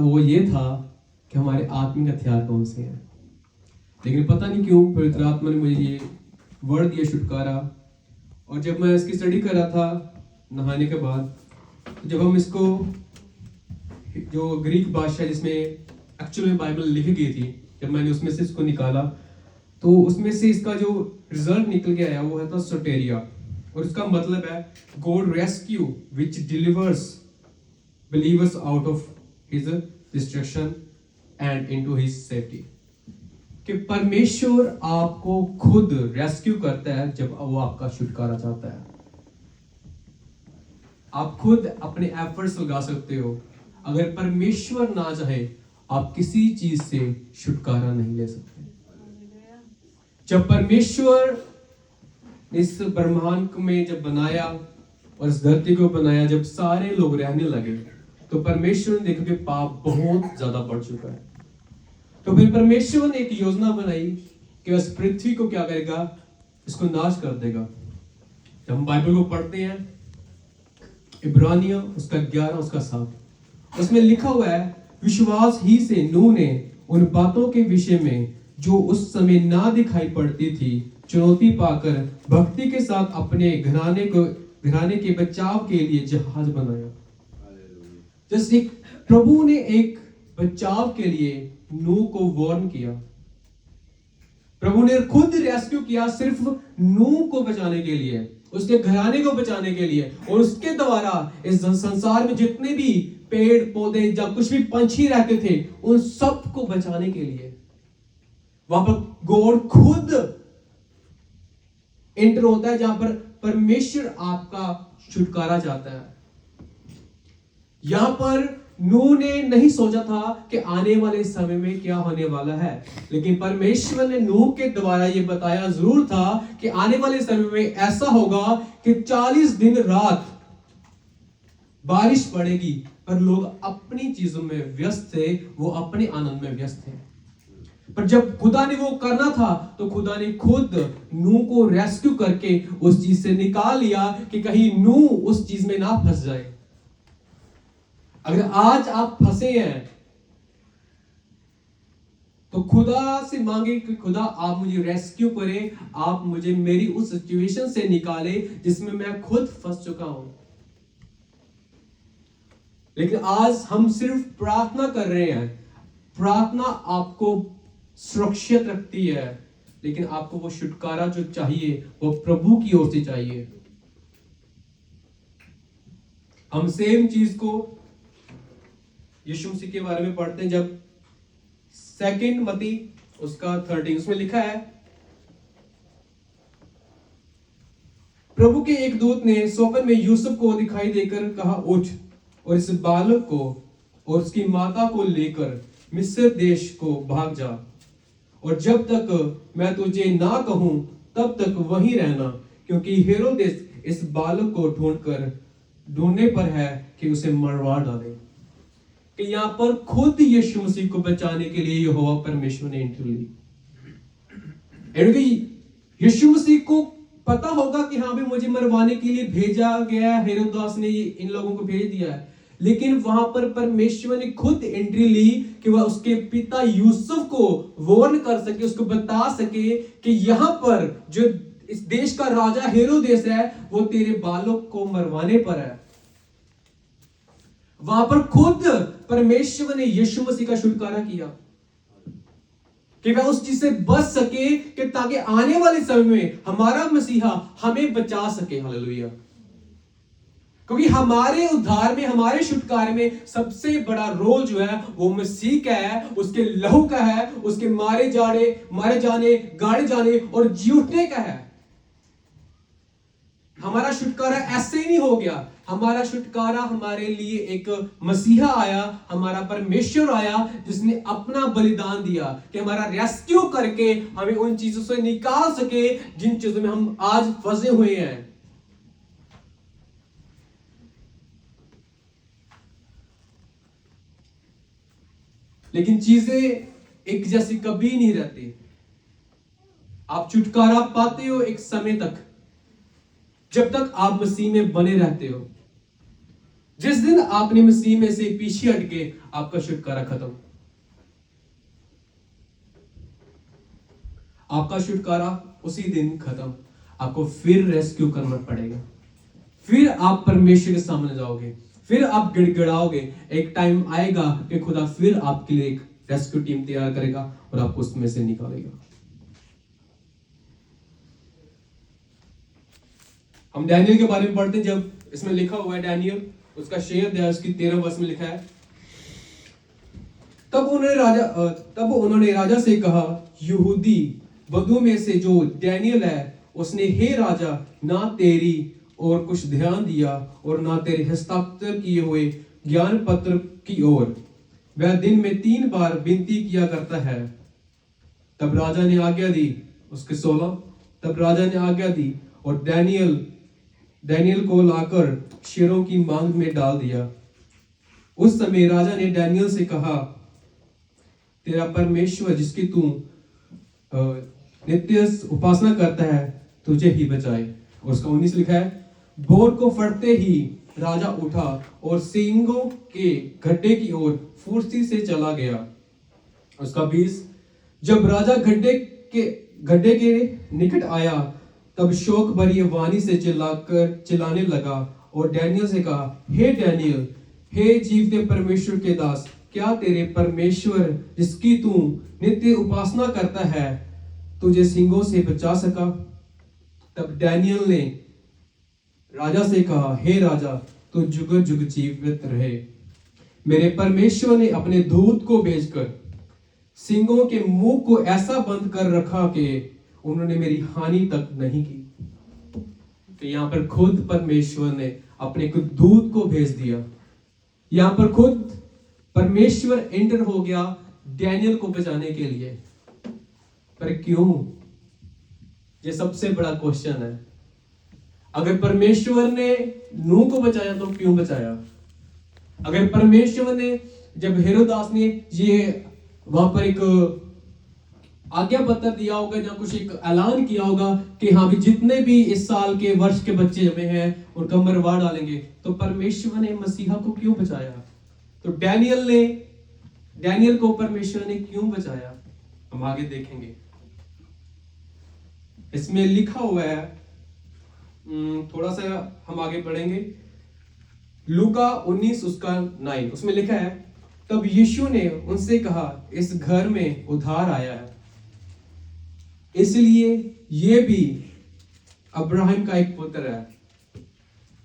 वो ये था कि हमारे आत्मिक हथियार कौन से हैं। लेकिन पता नहीं क्यों पवित्र आत्मा ने मुझे ये वर्ड दिया, छुटकारा। और जब मैं इसकी स्टडी कर रहा था नहाने के बाद, तो जब हम इसको, जो ग्रीक भाषा जिसमें एक्चुअल में बाइबल लिखी गई थी, जब मैंने उसमें से इसको निकाला तो उसमें से इसका जो रिजल्ट निकल के आया वो है था सोटेरिया। और इसका मतलब है God rescue which delivers believers out of his destruction and into his safety. कि परमेश्वर आपको खुद रेस्क्यू करता है जब वो आपका छुटकारा चाहता है। आप खुद अपने एफर्ट्स लगा सकते हो, अगर परमेश्वर ना चाहे आप किसी चीज से छुटकारा नहीं ले सकते। जब परमेश्वर इस ब्रह्मांड में जब बनाया और इस धरती को बनाया, जब सारे लोग रहने लगे, तो परमेश्वर ने देखा कि पाप बहुत ज्यादा बढ़ चुका है। तो फिर परमेश्वर ने एक योजना बनाई कि उस पृथ्वी को क्या करेगा, इसको नाश कर देगा। जब हम बाइबल को पढ़ते हैं, इब्रानियों उसका 11 उसका 7, उसमें लिखा हुआ है, विश्वास ही से नूह ने उन बातों के विषय में जो उस समय ना दिखाई पड़ती थी चुनौती पाकर भक्ति के साथ अपने घराने के बचाव के लिए जहाज बनाया। जैसे एक प्रभु ने एक बचाव के लिए नूह को वार्न किया। प्रभु ने खुद रेस्क्यू किया सिर्फ नूह को बचाने के लिए, उसके घराने को बचाने के लिए, और उसके द्वारा इस संसार में जितने भी पेड़ पौधे या कुछ भी पंछी रहते थे उन सब को बचाने के लिए वहां पर गॉड खुद एंटर होता है, जहां पर परमेश्वर आपका छुटकारा चाहता है। यहां पर नूह ने नहीं सोचा था कि आने वाले समय में क्या होने वाला है, लेकिन परमेश्वर ने नूह के द्वारा यह बताया जरूर था कि आने वाले समय में ऐसा होगा कि 40 दिन रात बारिश पड़ेगी, पर लोग अपनी चीजों में व्यस्त थे, वो अपने आनंद में व्यस्त थे। पर जब खुदा ने वो करना था तो खुदा ने खुद नूह को रेस्क्यू करके उस चीज से निकाल लिया कि कहीं नूह उस चीज में ना फंस जाए। अगर आज आप फंसे हैं तो खुदा से मांगे कि खुदा आप मुझे रेस्क्यू करें, आप मुझे मेरी उस सिचुएशन से निकाले जिसमें मैं खुद फंस चुका हूं। लेकिन आज हम सिर्फ प्रार्थना कर रहे हैं। प्रार्थना आपको सुरक्षित रखती है, लेकिन आपको वो छुटकारा जो चाहिए वो प्रभु की ओर से चाहिए। हम सेम चीज को यीशु मसीह के बारे में पढ़ते हैं, जब 2 मत्ती उसका 13 उसमें लिखा है, प्रभु के एक दूत ने स्वप्न में यूसुफ को दिखाई देकर कहा, उठ और इस बालक को और उसकी माता को लेकर मिस्र देश को भाग जा, और जब तक मैं तुझे ना कहूं तब तक वहीं रहना, क्योंकि हेरोदेस इस बालक को ढूंढने पर है कि उसे मरवा डाले। कि यहां पर खुद यीशु मसीह को बचाने के लिए यहोवा परमेश्वर ने एंट्री ली। यीशु मसीह को पता होगा कि हाँ भी मुझे मरवाने के लिए भेजा गया है, हेरोदेस ने इन लोगों को भेज दिया है, लेकिन वहां पर परमेश्वर ने खुद एंट्री ली कि वह उसके पिता यूसुफ को वार्न कर सके, उसको बता सके कि यहां पर जो इस देश का राजा हेरोदेस है वो तेरे बालक को मरवाने पर है। वहां पर खुद परमेश्वर ने यीशु मसीह का छुटकारा किया कि वह उस चीज से बच सके, कि ताकि आने वाले समय में हमारा मसीहा हमें बचा सके। हालेलुया। क्योंकि हमारे उद्धार में, हमारे छुटकारे में सबसे बड़ा रोल जो है वो मसीह का है, उसके लहू का है, उसके मारे जाने गाड़े जाने और जी उठने का है। हमारा छुटकारा ऐसे ही नहीं हो गया। हमारा छुटकारा, हमारे लिए एक मसीहा आया, हमारा परमेश्वर आया जिसने अपना बलिदान दिया कि हमारा रेस्क्यू करके हमें उन चीजों से निकाल सके जिन चीजों में हम आज फंसे हुए हैं। लेकिन चीजें एक जैसी कभी नहीं रहती। आप छुटकारा पाते हो एक समय तक, जब तक आप मसीह में बने रहते हो। जिस दिन आपने मसीह में से पीछे हटके, आपका छुटकारा खत्म। आपका छुटकारा उसी दिन खत्म। आपको फिर रेस्क्यू करना पड़ेगा। फिर आप परमेश्वर के सामने जाओगे, फिर आप गिड़गिड़ाओगे। एक टाइम आएगा कि खुदा फिर आपके लिए एक रेस्क्यू टीम तैयार करेगा और आपको उसमें से निकालेगा। हम डैनियल के बारे में पढ़ते हैं, जब इसमें लिखा हुआ है डैनियल, उसका 6 अध्याय उसकी 13 वर्ष में लिखा है, तब उन्होंने राजा से कहा, यहूदी बधु में से जो डैनियल है, उसने हे राजा ना तेरी और कुछ ध्यान दिया और ना तेरे हस्ताक्षर किए हुए ज्ञान पत्र की ओर। वह दिन में 3 बार विनती किया करता है। तब राजा ने आज्ञा दी, उसके 16, तब राजा ने आज्ञा दी और डैनियल को लाकर शेरों की मांग में डाल दिया। उस समय राजा ने डैनियल से कहा, तेरा परमेश्वर जिसकी तू नित्य उपासना करता है, तुझे ही बचाए। और उसका 19 लिखा है, भोर को फटते ही राजा उठा और सींगों के गड्ढे की ओर फुर्ती से चला गया। उसका 20, जब राजा गड्ढे के निकट आया, तब शोक भरी वाणी से चिल्लाने लगा और डैनियल से कहा, हे डैनियल, हे जीवते परमेश्वर के दास, क्या तेरे परमेश्वर जिसकी तू नित्य उपासना करता है तुझे सिंगों से बचा सका? तब डैनियल ने राजा से कहा, हे राजा, तू जुग जुग जीवित रहे। मेरे परमेश्वर ने अपने दूत को भेजकर सिंगों के मुंह को ऐसा बंद कर रखा कि उन्होंने मेरी हानि तक नहीं की। तो यहां पर खुद परमेश्वर ने अपने दूत को भेज दिया। यहां पर खुद परमेश्वर एंटर हो गया डैनियल को बचाने के लिए। पर क्यों? ये सबसे बड़ा क्वेश्चन है। अगर परमेश्वर ने नूह को बचाया तो क्यों बचाया? अगर परमेश्वर ने, जब हेरोदास ने ये वहां पर एक आज्ञा पत्र दिया होगा या कुछ एक ऐलान किया होगा कि हाँ भी जितने भी इस साल के वर्ष के बच्चे जमे हैं उनका मरवा डालेंगे, तो परमेश्वर ने मसीहा को क्यों बचाया? तो डैनियल को परमेश्वर ने क्यों बचाया? हम आगे देखेंगे। इसमें लिखा हुआ है, थोड़ा सा हम आगे पढ़ेंगे, लूका 19 उसका 9, उसमें लिखा है, तब यीशु ने उनसे कहा, इस घर में उद्धार आया है, इसलिए ये भी अब्राहम का एक पुत्र है।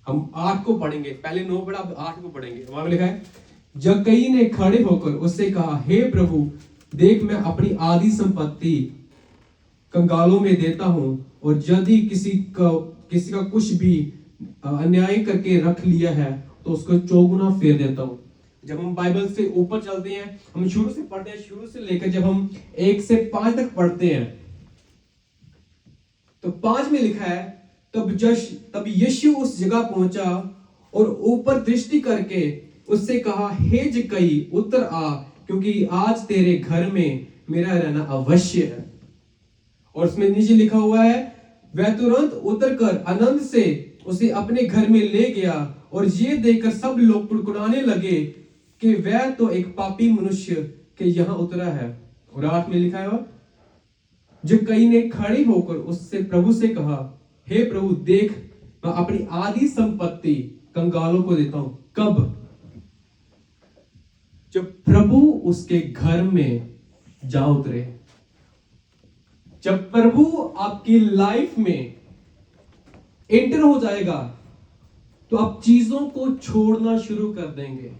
हम 8 को पढ़ेंगे, पहले 9 पढ़ा, अब 8 को पढ़ेंगे। वहां लिखा है, जक्कई ने खड़े होकर उससे कहा, हे प्रभु, देख मैं अपनी आधी संपत्ति कंगालों में देता हूं, और यदि किसी का कुछ भी अन्याय करके रख लिया है तो उसको 4 गुना फेर देता हूं। जब हम बाइबल से ऊपर चलते हैं, हम शुरू से पढ़ते हैं, शुरू से लेकर जब हम 1 से 5 तक पढ़ते हैं, तो 5 में लिखा है, तब यीशु उस जगह पहुंचा और ऊपर दृष्टि करके उससे कहा, हे जक्कई, उतर आ, क्योंकि आज तेरे घर में मेरा रहना अवश्य है। और उसमें नीचे लिखा हुआ है, वह तुरंत उतरकर आनंद से उसे अपने घर में ले गया, और ये देखकर सब लोग कुड़कुड़ाने लगे कि वह तो एक पापी मनुष्य के यहाँ उतरा है। और 8 में लिखा है, जक्कई ने खड़े होकर उससे प्रभु से कहा, हे प्रभु, देख मैं अपनी आधी संपत्ति कंगालों को देता हूं। कब? जब प्रभु उसके घर में जा उतरे। जब प्रभु आपकी लाइफ में एंटर हो जाएगा तो आप चीजों को छोड़ना शुरू कर देंगे।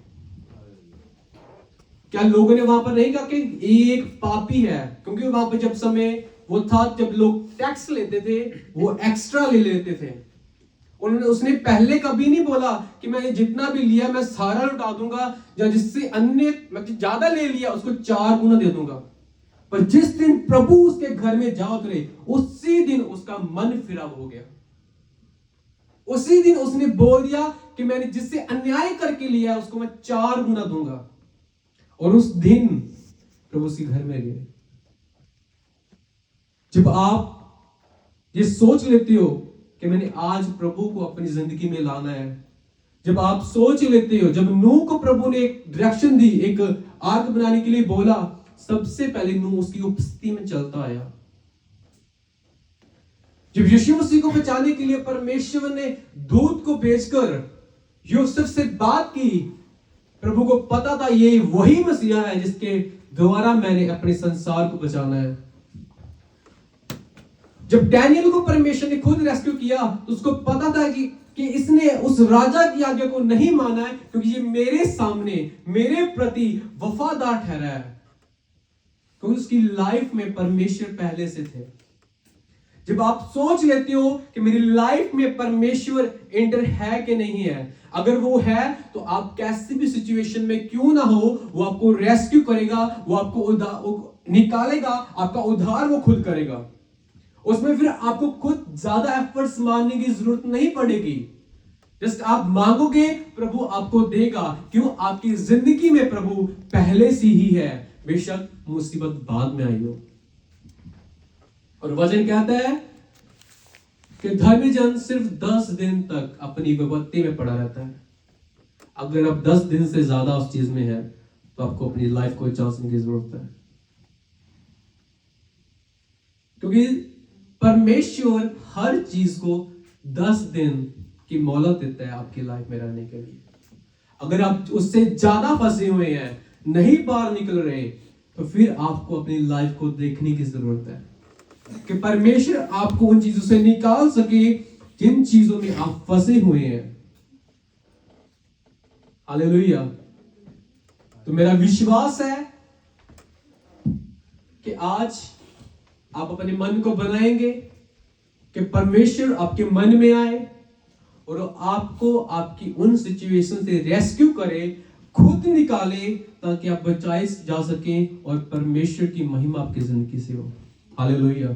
क्या लोगों ने वहां पर नहीं कहा कि ये एक पापी है? क्योंकि वहां पर जब समय वो था जब लोग टैक्स लेते थे, वो एक्स्ट्रा ले लेते थे। उसने पहले कभी नहीं बोला कि मैंने जितना भी लिया मैं सारा लुटा दूंगा, या जिससे अन्य ज्यादा ले लिया उसको 4 गुना दे दूंगा। पर जिस दिन प्रभु उसके घर में जा उतरे, उसी दिन उसका मन फिरा हो गया। उसी दिन उसने बोल दिया कि मैंने जिससे अन्याय करके लिया उसको मैं 4 गुना दूंगा। और उस दिन प्रभु उसके घर में गए। जब आप ये सोच लेते हो कि मैंने आज प्रभु को अपनी जिंदगी में लाना है, जब आप सोच लेते हो, जब नूह को प्रभु ने एक डायरेक्शन दी, एक आर्क बनाने के लिए बोला, सबसे पहले नूह उसकी उपस्थिति में चलता आया। जब यीशु मसीह को बचाने के लिए परमेश्वर ने दूत को भेजकर यूसुफ से बात की, प्रभु को पता था ये वही मसीहा है जिसके द्वारा मैंने अपने संसार को बचाना है। जब डैनियल को परमेश्वर ने खुद रेस्क्यू किया तो उसको पता था कि इसने उस राजा की आज्ञा को नहीं माना है, क्योंकि ये मेरे सामने मेरे प्रति वफादार ठहरा है, क्योंकि उसकी लाइफ में परमेश्वर पहले से थे। जब आप सोच लेते हो कि मेरी लाइफ में परमेश्वर एंटर है कि नहीं है, अगर वो है तो आप कैसी भी सिचुएशन में क्यों ना हो, वो आपको रेस्क्यू करेगा, वो आपको निकालेगा, आपका उद्धार वो खुद करेगा। उसमें फिर आपको खुद ज्यादा एफर्ट्स मारने की जरूरत नहीं पड़ेगी। जस्ट आप मांगोगे, प्रभु आपको देगा। क्यों? आपकी जिंदगी में प्रभु पहले से ही है, बेशक मुसीबत बाद में आई हो। और वचन कहता है कि धर्मी जन सिर्फ 10 दिन तक अपनी विपत्ति में पड़ा रहता है। अगर आप 10 दिन से ज्यादा उस चीज में है तो आपको अपनी लाइफ को जांचने की जरूरत है, क्योंकि परमेश्वर हर चीज को 10 दिन की मोहलत देता है आपकी लाइफ में रहने के लिए। अगर आप उससे ज्यादा फंसे हुए हैं, नहीं बाहर निकल रहे, तो फिर आपको अपनी लाइफ को देखने की जरूरत है कि परमेश्वर आपको उन चीजों से निकाल सके जिन चीजों में आप फंसे हुए हैं। हालेलुया। तो मेरा विश्वास है कि आज आप अपने मन को बनाएंगे कि परमेश्वर आपके मन में आए और आपको आपकी उन सिचुएशन से रेस्क्यू करे, खुद निकाले, ताकि आप बचाए जा सकें और परमेश्वर की महिमा आपकी जिंदगी से हो। हालेलुया।